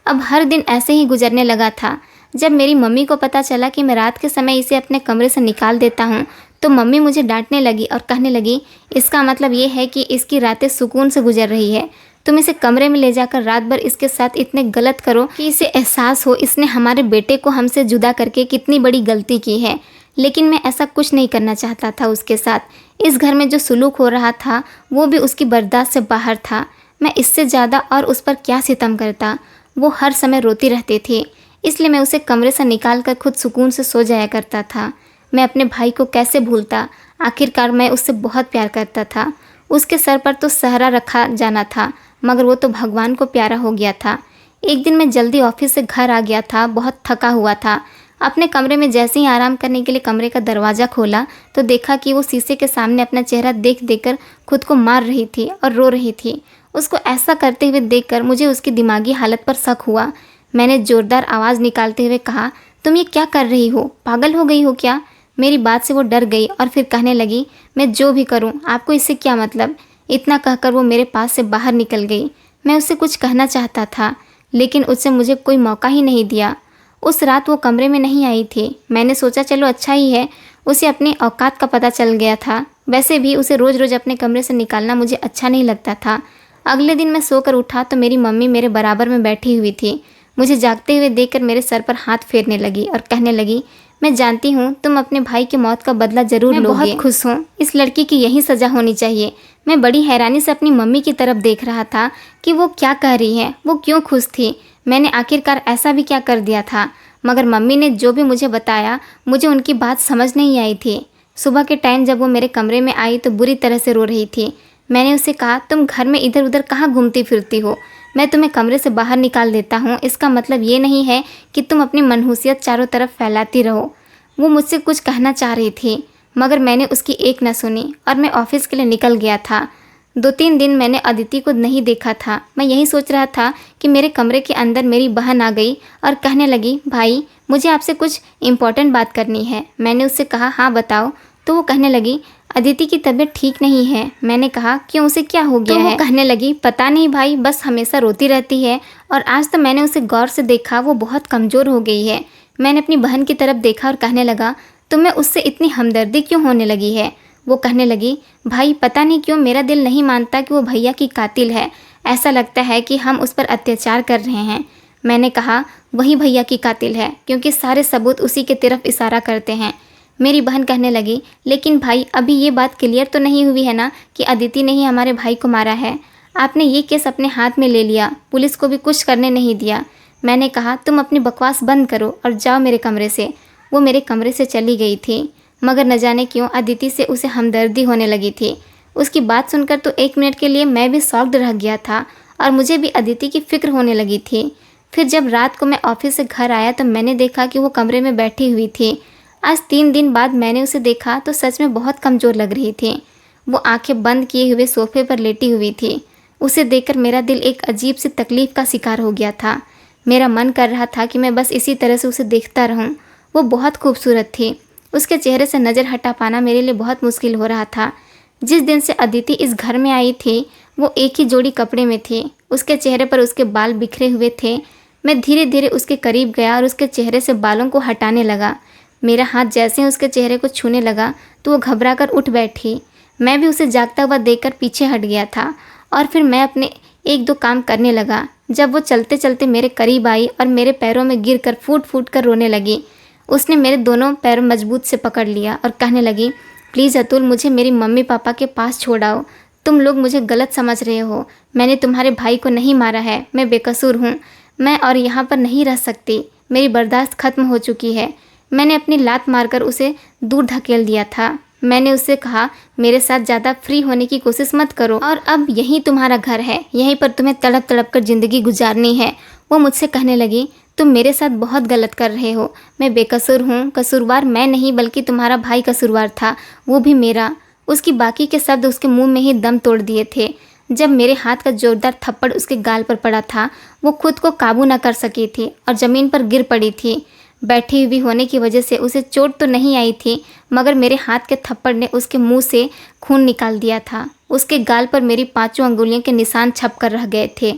अब हर दिन ऐसे ही गुजरने लगा था। जब मेरी मम्मी को पता चला कि मैं रात के समय इसे अपने कमरे से निकाल देता हूँ तो मम्मी मुझे डांटने लगी और कहने लगी, इसका मतलब ये है कि इसकी रातें सुकून से गुजर रही है। तुम इसे कमरे में ले जाकर रात भर इसके साथ इतने गलत करो कि इसे एहसास हो इसने हमारे बेटे को हमसे जुदा करके कितनी बड़ी गलती की है। लेकिन मैं ऐसा कुछ नहीं करना चाहता था उसके साथ। इस घर में जो सुलूक हो रहा था वो भी उसकी बर्दाश्त से बाहर था। मैं इससे ज़्यादा और उस पर क्या सितम करता। वो हर समय रोती रहती थी, इसलिए मैं उसे कमरे से निकाल कर खुद सुकून से सो जाया करता था। मैं अपने भाई को कैसे भूलता। आखिरकार मैं उससे बहुत प्यार करता था। उसके सर पर तो सहरा रखा जाना था, मगर वो तो भगवान को प्यारा हो गया था। एक दिन मैं जल्दी ऑफिस से घर आ गया था, बहुत थका हुआ था। अपने कमरे में जैसे ही आराम करने के लिए कमरे का दरवाज़ा खोला तो देखा कि वो शीशे के सामने अपना चेहरा देख कर खुद को मार रही थी और रो रही थी। उसको ऐसा करते हुए देखकर मुझे उसकी दिमागी हालत पर शक हुआ। मैंने ज़ोरदार आवाज़ निकालते हुए कहा, तुम ये क्या कर रही हो? पागल हो गई हो क्या? मेरी बात से वो डर गई और फिर कहने लगी, मैं जो भी करूं आपको इससे क्या मतलब? इतना कहकर वो मेरे पास से बाहर निकल गई। मैं उससे कुछ कहना चाहता था, लेकिन उससे मुझे कोई मौका ही नहीं दिया। उस रात वो कमरे में नहीं आई थी। मैंने सोचा चलो अच्छा ही है, उसे अपनी औकात का पता चल गया था। वैसे भी उसे रोज़ रोज़ अपने कमरे से निकालना मुझे अच्छा नहीं लगता था। अगले दिन मैं सोकर उठा तो मेरी मम्मी मेरे बराबर में बैठी हुई थी। मुझे जागते हुए देखकर मेरे सर पर हाथ फेरने लगी और कहने लगी, मैं जानती हूँ तुम अपने भाई की मौत का बदला जरूर लोगे। मैं बहुत खुश हूँ, इस लड़की की यही सज़ा होनी चाहिए। मैं बड़ी हैरानी से अपनी मम्मी की तरफ देख रहा था कि वो क्या कह रही है, वो क्यों खुश थी। मैंने आखिरकार ऐसा भी क्या कर दिया था? मगर मम्मी ने जो भी मुझे बताया मुझे उनकी बात समझ नहीं आई थी। सुबह के टाइम जब वो मेरे कमरे में आई तो बुरी तरह से रो रही थी। मैंने उसे कहा, तुम घर में इधर उधर कहाँ घूमती फिरती हो? मैं तुम्हें कमरे से बाहर निकाल देता हूँ, इसका मतलब ये नहीं है कि तुम अपनी मनहूसियत चारों तरफ फैलाती रहो। वो मुझसे कुछ कहना चाह रही थी, मगर मैंने उसकी एक न सुनी और मैं ऑफिस के लिए निकल गया था। 2-3 दिन मैंने अदिति को नहीं देखा था। मैं यही सोच रहा था कि मेरे कमरे के अंदर मेरी बहन आ गई और कहने लगी, भाई मुझे आपसे कुछ इम्पोर्टेंट बात करनी है। मैंने उससे कहा, हाँ बताओ। तो वो कहने लगी, अदिति की तबीयत ठीक नहीं है। मैंने कहा, क्यों, उसे क्या हो गया है? तो वो कहने लगी, पता नहीं भाई, बस हमेशा रोती रहती है और आज तो मैंने उसे गौर से देखा, वो बहुत कमज़ोर हो गई है। मैंने अपनी बहन की तरफ देखा और कहने लगा, तुम्हें उससे इतनी हमदर्दी क्यों होने लगी है? वो कहने लगी, भाई पता नहीं क्यों मेरा दिल नहीं मानता कि वो भैया की कातिल है। ऐसा लगता है कि हम उस पर अत्याचार कर रहे हैं। मैंने कहा, वही भैया की कातिल है, क्योंकि सारे सबूत उसी की तरफ इशारा करते हैं। मेरी बहन कहने लगी, लेकिन भाई अभी ये बात क्लियर तो नहीं हुई है ना कि अदिति ने ही हमारे भाई को मारा है। आपने ये केस अपने हाथ में ले लिया, पुलिस को भी कुछ करने नहीं दिया। मैंने कहा, तुम अपनी बकवास बंद करो और जाओ मेरे कमरे से। वो मेरे कमरे से चली गई थी, मगर न जाने क्यों अदिति से उसे हमदर्दी होने लगी थी। उसकी बात सुनकर तो 1 मिनट के लिए मैं भी शॉक्ड रह गया था और मुझे भी अदिति की फ़िक्र होने लगी थी। फिर जब रात को मैं ऑफिस से घर आया तो मैंने देखा कि वो कमरे में बैठी हुई थी। आज 3 दिन बाद मैंने उसे देखा तो सच में बहुत कमज़ोर लग रही थी। वो आंखें बंद किए हुए सोफे पर लेटी हुई थी। उसे देखकर मेरा दिल एक अजीब सी तकलीफ़ का शिकार हो गया था। मेरा मन कर रहा था कि मैं बस इसी तरह से उसे देखता रहूं। वो बहुत खूबसूरत थी। उसके चेहरे से नज़र हटा पाना मेरे लिए बहुत मुश्किल हो रहा था। जिस दिन से अदिति इस घर में आई थी वो एक ही जोड़ी कपड़े में थी। उसके चेहरे पर उसके बाल बिखरे हुए थे। मैं धीरे धीरे उसके करीब गया और उसके चेहरे से बालों को हटाने लगा। मेरा हाथ जैसे ही उसके चेहरे को छूने लगा तो वो घबरा कर उठ बैठी। मैं भी उसे जागता हुआ देखकर पीछे हट गया था और फिर मैं अपने 1-2 काम करने लगा। जब वो चलते चलते मेरे करीब आई और मेरे पैरों में गिरकर फूट फूट कर रोने लगी। उसने मेरे दोनों पैर मजबूत से पकड़ लिया और कहने लगी, प्लीज़ अतुल, मुझे मेरी मम्मी पापा के पास छोड़ाओ। तुम लोग मुझे गलत समझ रहे हो। मैंने तुम्हारे भाई को नहीं मारा है। मैं बेकसूर हूँ। मैं और यहाँ पर नहीं रह सकती। मेरी बर्दाश्त खत्म हो चुकी है। मैंने अपनी लात मारकर उसे दूर धकेल दिया था। मैंने उससे कहा, मेरे साथ ज़्यादा फ्री होने की कोशिश मत करो और अब यही तुम्हारा घर है, यहीं पर तुम्हें तड़प तड़प कर ज़िंदगी गुजारनी है। वो मुझसे कहने लगी, तुम मेरे साथ बहुत गलत कर रहे हो। मैं बेकसूर हूँ। कसूरवार मैं नहीं बल्कि तुम्हारा भाई कसूरवार था, वो भी मेरा। उसकी बाकी के शब्द उसके मुंह में ही दम तोड़ दिए थे। जब मेरे हाथ का जोरदार थप्पड़ उसके गाल पर पड़ा था वो खुद को काबू न कर सकी थी और ज़मीन पर गिर पड़ी थी। बैठी हुई होने की वजह से उसे चोट तो नहीं आई थी, मगर मेरे हाथ के थप्पड़ ने उसके मुंह से खून निकाल दिया था। उसके गाल पर मेरी 5 अंगुलियों के निशान छप कर रह गए थे।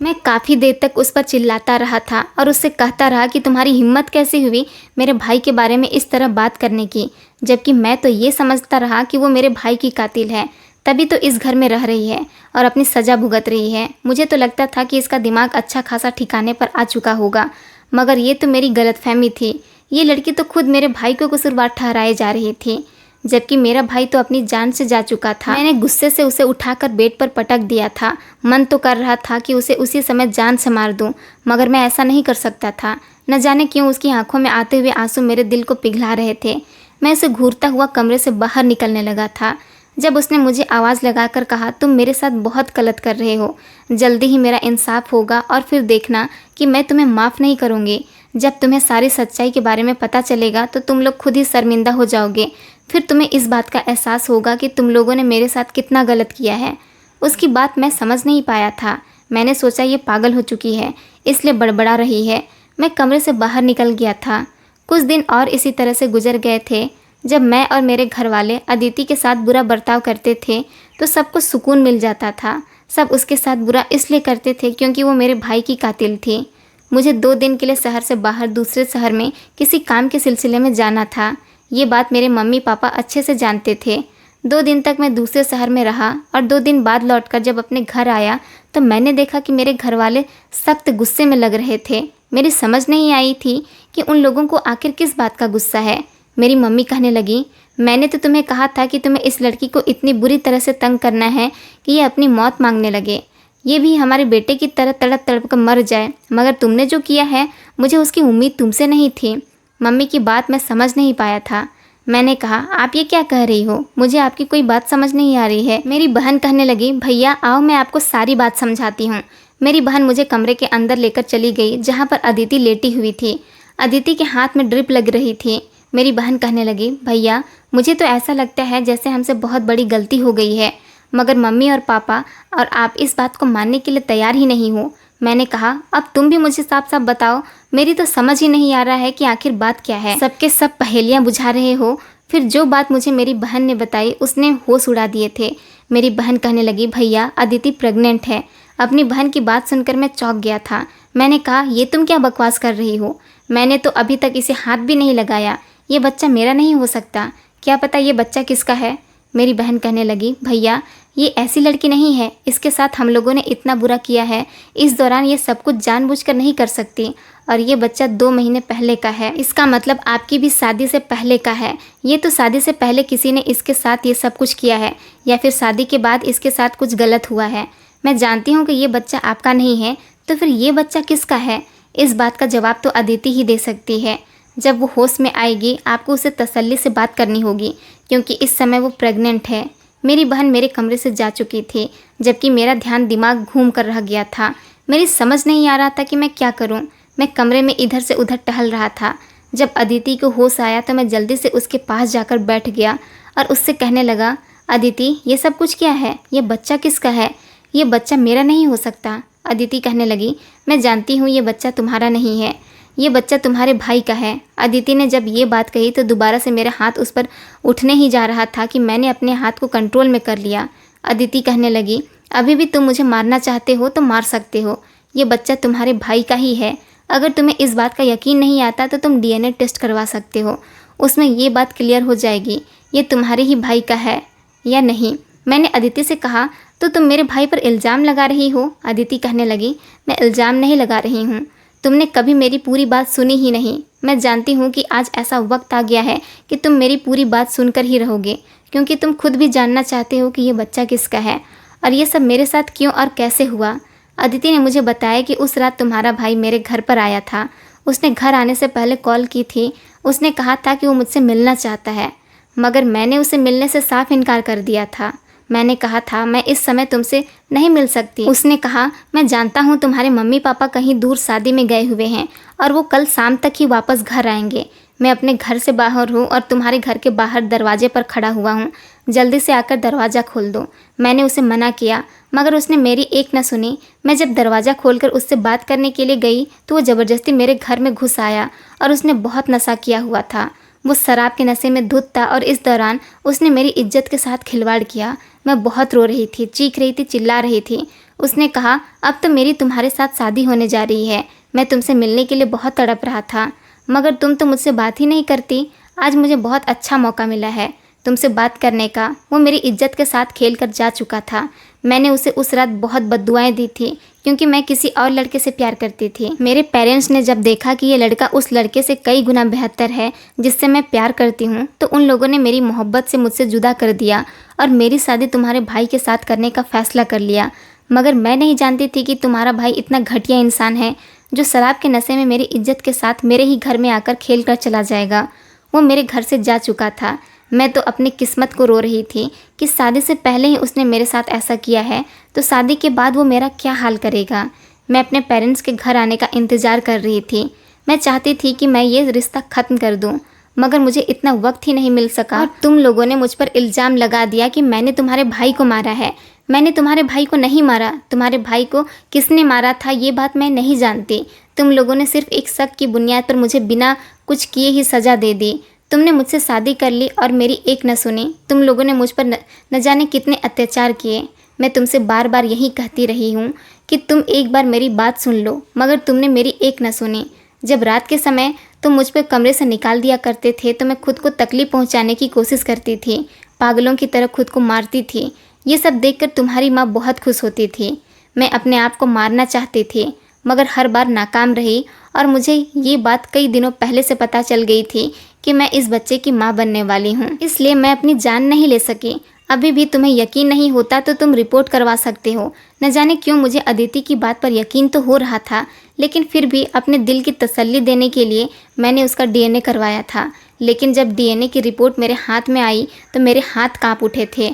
मैं काफ़ी देर तक उस पर चिल्लाता रहा था और उससे कहता रहा कि तुम्हारी हिम्मत कैसे हुई मेरे भाई के बारे में इस तरह बात करने की, जबकि मैं तो ये समझता रहा कि वो मेरे भाई की कातिल है। तभी तो इस घर में रह रही है और अपनी सज़ा भुगत रही है। मुझे तो लगता था कि इसका दिमाग अच्छा खासा ठिकाने पर आ चुका होगा, मगर ये तो मेरी गलतफहमी थी। ये लड़की तो खुद मेरे भाई को कसूरवार ठहराए जा रही थी, जबकि मेरा भाई तो अपनी जान से जा चुका था। मैंने गुस्से से उसे उठाकर बेड पर पटक दिया था। मन तो कर रहा था कि उसे उसी समय जान से मार दूं, मगर मैं ऐसा नहीं कर सकता था। न जाने क्यों उसकी आंखों में आते हुए आंसू मेरे दिल को पिघला रहे थे। मैं उसे घूरता हुआ कमरे से बाहर निकलने लगा था जब उसने मुझे आवाज़ लगाकर कहा, तुम मेरे साथ बहुत गलत कर रहे हो। जल्दी ही मेरा इंसाफ होगा और फिर देखना कि मैं तुम्हें माफ़ नहीं करूँगी। जब तुम्हें सारी सच्चाई के बारे में पता चलेगा तो तुम लोग खुद ही शर्मिंदा हो जाओगे। फिर तुम्हें इस बात का एहसास होगा कि तुम लोगों ने मेरे साथ कितना गलत किया है। उसकी बात मैं समझ नहीं पाया था। मैंने सोचा ये पागल हो चुकी है, इसलिए बड़बड़ा रही है। मैं कमरे से बाहर निकल गया था। कुछ दिन और इसी तरह से गुजर गए थे। जब मैं और मेरे घर वाले अदिति के साथ बुरा बर्ताव करते थे तो सबको सुकून मिल जाता था। सब उसके साथ बुरा इसलिए करते थे क्योंकि वो मेरे भाई की कातिल थी। मुझे 2 दिन के लिए शहर से बाहर दूसरे शहर में किसी काम के सिलसिले में जाना था। ये बात मेरे मम्मी पापा अच्छे से जानते थे। 2 दिन तक मैं दूसरे शहर में रहा और 2 दिन बाद लौटकर जब अपने घर आया तो मैंने देखा कि मेरे घर वाले सख्त गुस्से में लग रहे थे। मेरी समझ नहीं आई थी कि उन लोगों को आखिर किस बात का गुस्सा है। मेरी मम्मी कहने लगी, मैंने तो तुम्हें कहा था कि तुम्हें इस लड़की को इतनी बुरी तरह से तंग करना है कि ये अपनी मौत मांगने लगे, ये भी हमारे बेटे की तरह तड़प तड़प कर मर जाए। मगर तुमने जो किया है, मुझे उसकी उम्मीद तुमसे नहीं थी। मम्मी की बात मैं समझ नहीं पाया था। मैंने कहा, आप ये क्या कह रही हो? मुझे आपकी कोई बात समझ नहीं आ रही है। मेरी बहन कहने लगी, भैया आओ मैं आपको सारी बात समझाती हूँ। मेरी बहन मुझे कमरे के अंदर लेकर चली गई जहाँ पर अदिति लेटी हुई थी। अदिति के हाथ में ड्रिप लग रही थी। मेरी बहन कहने लगी, भैया मुझे तो ऐसा लगता है जैसे हमसे बहुत बड़ी गलती हो गई है, मगर मम्मी और पापा और आप इस बात को मानने के लिए तैयार ही नहीं हो। मैंने कहा, अब तुम भी मुझे साफ साफ बताओ, मेरी तो समझ ही नहीं आ रहा है कि आखिर बात क्या है। सबके सब पहेलियां बुझा रहे हो। फिर जो बात मुझे मेरी बहन ने बताई उसने होश उड़ा दिए थे। मेरी बहन कहने लगी, भैया अदिति प्रेग्नेंट है। अपनी बहन की बात सुनकर मैं चौंक गया था। मैंने कहा, ये तुम क्या बकवास कर रही हो? मैंने तो अभी तक इसे हाथ भी नहीं लगाया। ये बच्चा मेरा नहीं हो सकता। क्या पता ये बच्चा किसका है? मेरी बहन कहने लगी, भैया ये ऐसी लड़की नहीं है, इसके साथ हम लोगों ने इतना बुरा किया है, इस दौरान ये सब कुछ जानबूझकर नहीं कर सकती। और ये बच्चा 2 महीने पहले का है, इसका मतलब आपकी भी शादी से पहले का है। ये तो शादी से पहले किसी ने इसके साथ ये सब कुछ किया है, या फिर शादी के बाद इसके साथ कुछ गलत हुआ है। मैं जानती हूँ कि ये बच्चा आपका नहीं है, तो फिर ये बच्चा किसका है? इस बात का जवाब तो अदिति ही दे सकती है। जब वो होश में आएगी आपको उसे तसल्ली से बात करनी होगी, क्योंकि इस समय वो प्रेग्नेंट है। मेरी बहन मेरे कमरे से जा चुकी थी, जबकि मेरा ध्यान दिमाग घूम कर रह गया था। मेरी समझ नहीं आ रहा था कि मैं क्या करूं। मैं कमरे में इधर से उधर टहल रहा था। जब अदिति को होश आया तो मैं जल्दी से उसके पास जाकर बैठ गया और उससे कहने लगा, अदिति ये सब कुछ क्या है? ये बच्चा किसका है? ये बच्चा मेरा नहीं हो सकता। अदिति कहने लगी, मैं जानती हूँ ये बच्चा तुम्हारा नहीं है, ये बच्चा तुम्हारे भाई का है। अदिति ने जब ये बात कही तो दोबारा से मेरा हाथ उस पर उठने ही जा रहा था कि मैंने अपने हाथ को कंट्रोल में कर लिया। अदिति कहने लगी, अभी भी तुम मुझे मारना चाहते हो तो मार सकते हो, ये बच्चा तुम्हारे भाई का ही है। अगर तुम्हें इस बात का यकीन नहीं आता तो तुम DNA टेस्ट करवा सकते हो, उसमें ये बात क्लियर हो जाएगी ये तुम्हारे ही भाई का है या नहीं। मैंने अदिति से कहा, तो तुम मेरे भाई पर इल्ज़ाम लगा रही हो? अदिति कहने लगी, मैं इल्ज़ाम नहीं लगा रही हूँ, तुमने कभी मेरी पूरी बात सुनी ही नहीं। मैं जानती हूँ कि आज ऐसा वक्त आ गया है कि तुम मेरी पूरी बात सुनकर ही रहोगे, क्योंकि तुम खुद भी जानना चाहते हो कि ये बच्चा किसका है और ये सब मेरे साथ क्यों और कैसे हुआ। अदिति ने मुझे बताया कि उस रात तुम्हारा भाई मेरे घर पर आया था। उसने घर आने से पहले कॉल की थी। उसने कहा था कि वो मुझसे मिलना चाहता है, मगर मैंने उसे मिलने से साफ इनकार कर दिया था। मैंने कहा था मैं इस समय तुमसे नहीं मिल सकती। उसने कहा, मैं जानता हूँ तुम्हारे मम्मी पापा कहीं दूर शादी में गए हुए हैं और वो कल शाम तक ही वापस घर आएंगे। मैं अपने घर से बाहर हूँ और तुम्हारे घर के बाहर दरवाजे पर खड़ा हुआ हूँ, जल्दी से आकर दरवाज़ा खोल दो। मैंने उसे मना किया मगर उसने मेरी एक न सुनी। मैं जब दरवाज़ा खोलकर उससे बात करने के लिए गई तो वो ज़बरदस्ती मेरे घर में घुस आया और उसने बहुत नशा किया हुआ था। वो शराब के नशे में धुत था और इस दौरान उसने मेरी इज्जत के साथ खिलवाड़ किया। मैं बहुत रो रही थी, चीख रही थी, चिल्ला रही थी। उसने कहा, अब तो मेरी तुम्हारे साथ शादी होने जा रही है। मैं तुमसे मिलने के लिए बहुत तड़प रहा था, मगर तुम तो मुझसे बात ही नहीं करती। आज मुझे बहुत अच्छा मौका मिला है, तुमसे बात करने का। वो मेरी इज्जत के साथ खेल कर जा चुका था। मैंने उसे उस रात बहुत बद्दुआएं दी थी क्योंकि मैं किसी और लड़के से प्यार करती थी। मेरे पेरेंट्स ने जब देखा कि ये लड़का उस लड़के से कई गुना बेहतर है जिससे मैं प्यार करती हूँ, तो उन लोगों ने मेरी मोहब्बत से मुझसे जुदा कर दिया और मेरी शादी तुम्हारे भाई के साथ करने का फैसला कर लिया। मगर मैं नहीं जानती थी कि तुम्हारा भाई इतना घटिया इंसान है जो शराब के नशे में मेरी इज्जत के साथ मेरे ही घर में आकर खेल कर चला जाएगा। वो मेरे घर से जा चुका था। मैं तो अपनी किस्मत को रो रही थी कि शादी से पहले ही उसने मेरे साथ ऐसा किया है, तो शादी के बाद वो मेरा क्या हाल करेगा। मैं अपने पेरेंट्स के घर आने का इंतज़ार कर रही थी। मैं चाहती थी कि मैं ये रिश्ता ख़त्म कर दूं, मगर मुझे इतना वक्त ही नहीं मिल सका। और तुम लोगों ने मुझ पर इल्ज़ाम लगा दिया कि मैंने तुम्हारे भाई को मारा है। मैंने तुम्हारे भाई को नहीं मारा। तुम्हारे भाई को किसने मारा था ये बात मैं नहीं जानती। तुम लोगों ने सिर्फ एक शक की बुनियाद पर मुझे बिना कुछ किए ही सज़ा दे दी। तुमने मुझसे शादी कर ली और मेरी एक न सुनी। तुम लोगों ने मुझ पर न जाने कितने अत्याचार किए। मैं तुमसे बार बार यही कहती रही हूँ कि तुम एक बार मेरी बात सुन लो, मगर तुमने मेरी एक न सुनी। जब रात के समय तुम मुझ पर कमरे से निकाल दिया करते थे तो मैं खुद को तकलीफ़ पहुँचाने की कोशिश करती थी, पागलों की तरह खुद को मारती थी। ये सब देखकर तुम्हारी माँ बहुत खुश होती थी। मैं अपने आप को मारना चाहती थी, मगर हर बार नाकाम रही और मुझे ये बात कई दिनों पहले से पता चल गई थी कि मैं इस बच्चे की माँ बनने वाली हूँ, इसलिए मैं अपनी जान नहीं ले सकी। अभी भी तुम्हें यकीन नहीं होता तो तुम रिपोर्ट करवा सकते हो। न जाने क्यों मुझे अदिति की बात पर यकीन तो हो रहा था, लेकिन फिर भी अपने दिल की तसल्ली देने के लिए मैंने उसका डीएनए करवाया था। लेकिन जब डीएनए की रिपोर्ट मेरे हाथ में आई तो मेरे हाथ काँप उठे थे,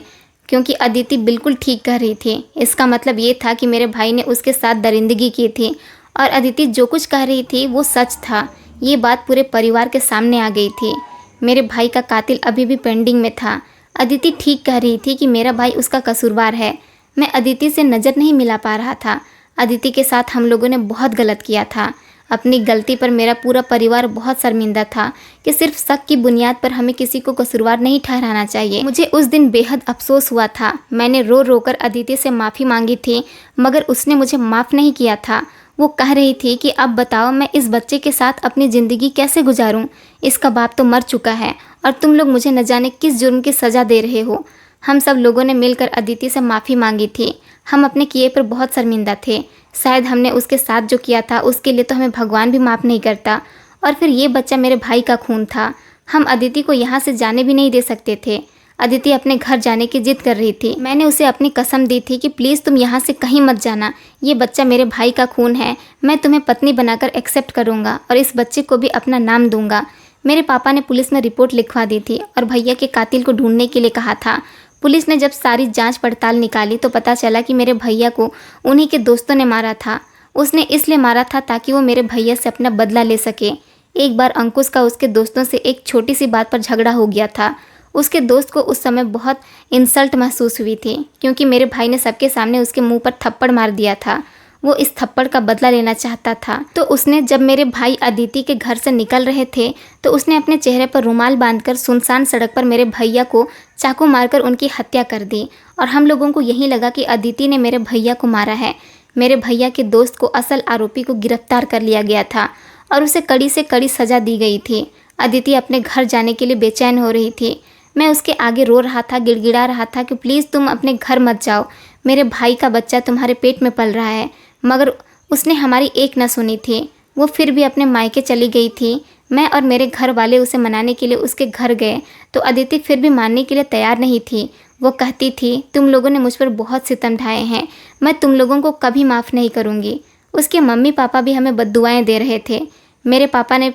क्योंकि अदिति बिल्कुल ठीक कह रही थी। इसका मतलब ये था कि मेरे भाई ने उसके साथ दरिंदगी की थी और अदिति जो कुछ कह रही थी वो सच था। ये बात पूरे परिवार के सामने आ गई थी। मेरे भाई का कातिल अभी भी पेंडिंग में था। अदिति ठीक कह रही थी कि मेरा भाई उसका कसूरवार है। मैं अदिति से नज़र नहीं मिला पा रहा था। अदिति के साथ हम लोगों ने बहुत गलत किया था। अपनी गलती पर मेरा पूरा परिवार बहुत शर्मिंदा था कि सिर्फ शक की बुनियाद पर हमें किसी को कसूरवार नहीं ठहराना चाहिए। मुझे उस दिन बेहद अफसोस हुआ था। मैंने रो रो कर अदिति से माफ़ी मांगी थी, मगर उसने मुझे माफ़ नहीं किया था। वो कह रही थी कि अब बताओ मैं इस बच्चे के साथ अपनी ज़िंदगी कैसे गुजारूं। इसका बाप तो मर चुका है और तुम लोग मुझे न जाने किस जुर्म की सज़ा दे रहे हो। हम सब लोगों ने मिलकर अदिति से माफ़ी मांगी थी। हम अपने किए पर बहुत शर्मिंदा थे। शायद हमने उसके साथ जो किया था उसके लिए तो हमें भगवान भी माफ़ नहीं करता। और फिर ये बच्चा मेरे भाई का खून था। हम अदिति को यहाँ से जाने भी नहीं दे सकते थे। अदिति अपने घर जाने की जिद कर रही थी। मैंने उसे अपनी कसम दी थी कि प्लीज़ तुम यहाँ से कहीं मत जाना। ये बच्चा मेरे भाई का खून है। मैं तुम्हें पत्नी बनाकर एक्सेप्ट करूँगा और इस बच्चे को भी अपना नाम दूंगा। मेरे पापा ने पुलिस में रिपोर्ट लिखवा दी थी और भैया के कातिल को ढूंढने के लिए कहा था। पुलिस ने जब सारी जांच पड़ताल निकाली तो पता चला कि मेरे भैया को उन्हीं के दोस्तों ने मारा था। उसने इसलिए मारा था ताकि वो मेरे भैया से अपना बदला ले सके। एक बार अंकुश का उसके दोस्तों से एक छोटी सी बात पर झगड़ा हो गया था। उसके दोस्त को उस समय बहुत इंसल्ट महसूस हुई थी, क्योंकि मेरे भाई ने सबके सामने उसके मुंह पर थप्पड़ मार दिया था। वो इस थप्पड़ का बदला लेना चाहता था। तो उसने, जब मेरे भाई अदिति के घर से निकल रहे थे, तो उसने अपने चेहरे पर रुमाल बांधकर सुनसान सड़क पर मेरे भैया को चाकू मारकर उनकी हत्या कर दी। और हम लोगों को यही लगा कि अदिति ने मेरे भैया को मारा है। मेरे भैया के दोस्त को, असल आरोपी को गिरफ्तार कर लिया गया था और उसे कड़ी से कड़ी सज़ा दी गई थी। अदिति अपने घर जाने के लिए बेचैन हो रही थी। मैं उसके आगे रो रहा था, गिड़गिड़ा रहा था कि प्लीज़ तुम अपने घर मत जाओ। मेरे भाई का बच्चा तुम्हारे पेट में पल रहा है। मगर उसने हमारी एक न सुनी थी। वो फिर भी अपने मायके चली गई थी। मैं और मेरे घर वाले उसे मनाने के लिए उसके घर गए तो अदिति फिर भी मानने के लिए तैयार नहीं थी। वो कहती थी, तुम लोगों ने मुझ पर बहुत सितम ढाए हैं, मैं तुम लोगों को कभी माफ़ नहीं करूँगी। उसके मम्मी पापा भी हमें बद्दुआएं दे रहे थे। मेरे पापा ने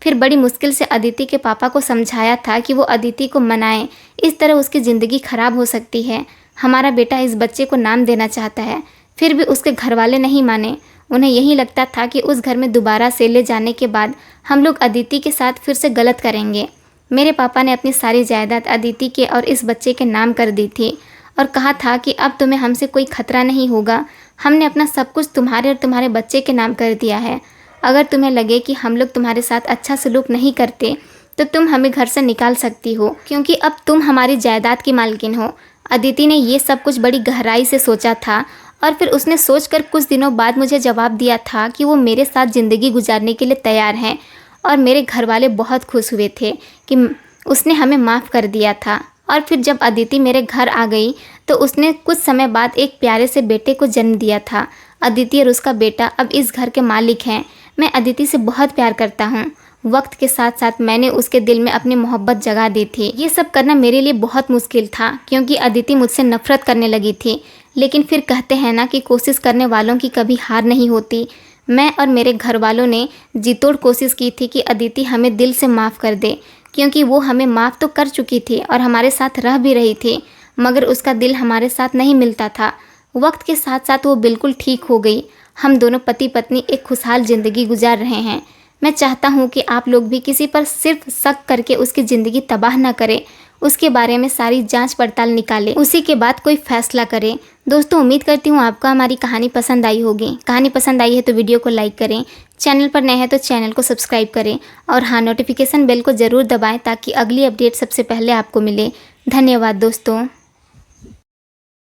फिर बड़ी मुश्किल से अदिति के पापा को समझाया था कि वो अदिति को मनाएं, इस तरह उसकी ज़िंदगी ख़राब हो सकती है। हमारा बेटा इस बच्चे को नाम देना चाहता है। फिर भी उसके घर वाले नहीं माने। उन्हें यही लगता था कि उस घर में दोबारा से ले जाने के बाद हम लोग अदिति के साथ फिर से गलत करेंगे। मेरे पापा ने अपनी सारी जायदाद अदिति के और इस बच्चे के नाम कर दी थी और कहा था कि अब तुम्हें हमसे कोई खतरा नहीं होगा। हमने अपना सब कुछ तुम्हारे और तुम्हारे बच्चे के नाम कर दिया है। अगर तुम्हें लगे कि हम लोग तुम्हारे साथ अच्छा सलूक नहीं करते तो तुम हमें घर से निकाल सकती हो, क्योंकि अब तुम हमारी जायदाद की मालकिन हो। अदिति ने ये सब कुछ बड़ी गहराई से सोचा था और फिर उसने सोचकर कुछ दिनों बाद मुझे जवाब दिया था कि वो मेरे साथ ज़िंदगी गुजारने के लिए तैयार हैं। और मेरे घर वाले बहुत खुश हुए थे कि उसने हमें माफ़ कर दिया था। और फिर जब अदिति मेरे घर आ गई तो उसने कुछ समय बाद एक प्यारे से बेटे को जन्म दिया था। अदिति और उसका बेटा अब इस घर के मालिक हैं। मैं अदिति से बहुत प्यार करता हूँ। वक्त के साथ साथ मैंने उसके दिल में अपनी मोहब्बत जगा दी थी। ये सब करना मेरे लिए बहुत मुश्किल था क्योंकि अदिति मुझसे नफरत करने लगी थी। लेकिन फिर कहते हैं ना कि कोशिश करने वालों की कभी हार नहीं होती। मैं और मेरे घर वालों ने जी तोड़ कोशिश की थी कि अदिति हमें दिल से माफ़ कर दे, क्योंकि वो हमें माफ़ तो कर चुकी थी और हमारे साथ रह भी रही थी, मगर उसका दिल हमारे साथ नहीं मिलता था। वक्त के साथ साथ वो बिल्कुल ठीक हो गई। हम दोनों पति पत्नी एक खुशहाल ज़िंदगी गुजार रहे हैं। मैं चाहता हूँ कि आप लोग भी किसी पर सिर्फ शक करके उसकी ज़िंदगी तबाह ना करें, उसके बारे में सारी जांच पड़ताल निकालें, उसी के बाद कोई फैसला करें। दोस्तों, उम्मीद करती हूँ आपको हमारी कहानी पसंद आई होगी। कहानी पसंद आई है तो वीडियो को लाइक करें, चैनल पर नए हैं तो चैनल को सब्सक्राइब करें और हाँ, नोटिफिकेशन बेल को ज़रूर दबाएं ताकि अगली अपडेट सबसे पहले आपको मिले। धन्यवाद दोस्तों।